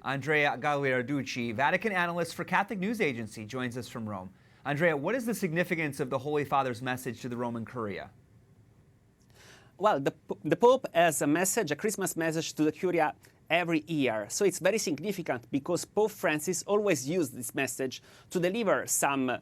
Andrea Gagliarducci, Vatican analyst for Catholic News Agency, joins us from Rome. Andrea, what is the significance of the Holy Father's message to the Roman Curia? Well, the Pope has a message, a Christmas message to the Curia every year. So it's very significant because Pope Francis always used this message to deliver some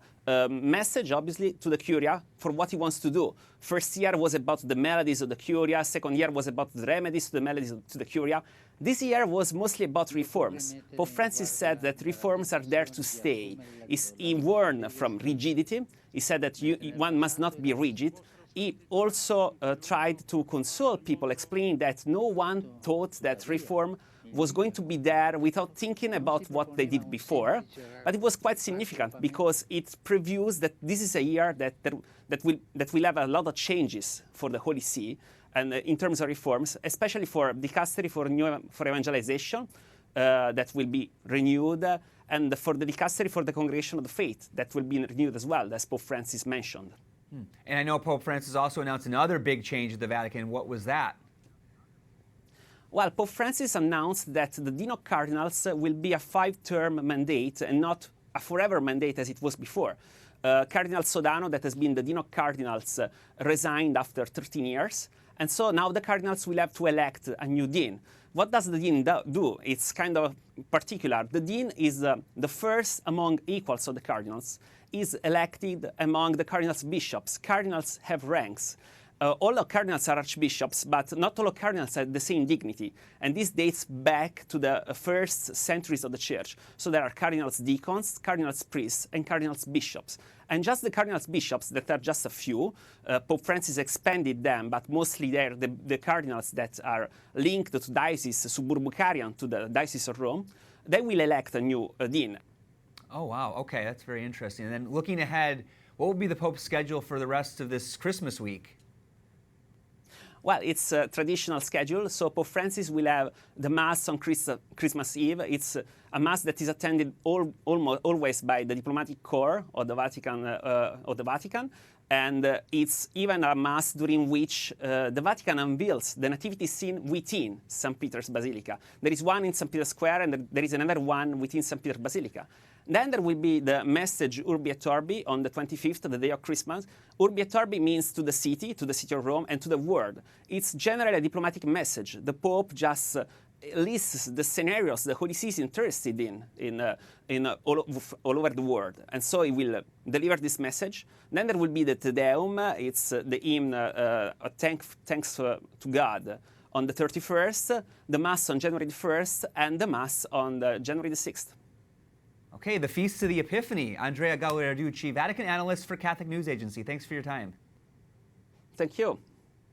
message, obviously, to the Curia for what he wants to do. First year was about the melodies of the Curia. Second year was about the remedies to the melodies to the Curia. This year was mostly about reforms. Pope Francis said that reforms are there to stay. He warned from rigidity. He said that one must not be rigid. He also tried to console people, explaining that no one thought that reform was going to be there without thinking about what they did before. But it was quite significant because it previews that this is a year that will have a lot of changes for the Holy See, and in terms of reforms, especially for dicastery for evangelization, that will be renewed, and for the dicastery for the Congregation of the Faith, that will be renewed as well, as Pope Francis mentioned. And I know Pope Francis also announced another big change at the Vatican. What was that? Well, Pope Francis announced that the Dean of Cardinals will be a 5-term mandate and not a forever mandate as it was before. Cardinal Sodano, that has been the Dean of Cardinals, resigned after 13 years. And so now the cardinals will have to elect a new dean. What does the dean do? It's kind of particular. The dean is the first among equals of the cardinals, is elected among the cardinals' bishops. Cardinals have ranks. All of cardinals are archbishops, but not all of cardinals have the same dignity. And this dates back to the first centuries of the church. So there are cardinals deacons, cardinals priests, and cardinals bishops. And just the cardinals bishops, that are just a few, Pope Francis expanded them, but mostly they're the cardinals that are linked to diocese suburbicarian to the Diocese of Rome. They will elect a new dean. Oh, wow. Okay, that's very interesting. And then looking ahead, what will be the Pope's schedule for the rest of this Christmas week? Well, it's a traditional schedule. So Pope Francis will have the Mass on Christmas Eve. It's a Mass that is attended always by the diplomatic corps of the Vatican. And it's even a Mass during which the Vatican unveils the nativity scene within St. Peter's Basilica. There is one in St. Peter's Square, and there is another one within St. Peter's Basilica. Then there will be the message Urbi et Orbi on the 25th, the day of Christmas. Urbi et Orbi means to the city of Rome, and to the world. It's generally a diplomatic message. The Pope just lists the scenarios the Holy See is interested in all over the world. And so he will deliver this message. Then there will be the Te Deum. It's the hymn, thanks to God, on the 31st, the Mass on January the 1st, and the Mass on January the 6th. Okay, the Feast of the Epiphany. Andrea Gagliarducci, Vatican analyst for Catholic News Agency. Thanks for your time. Thank you.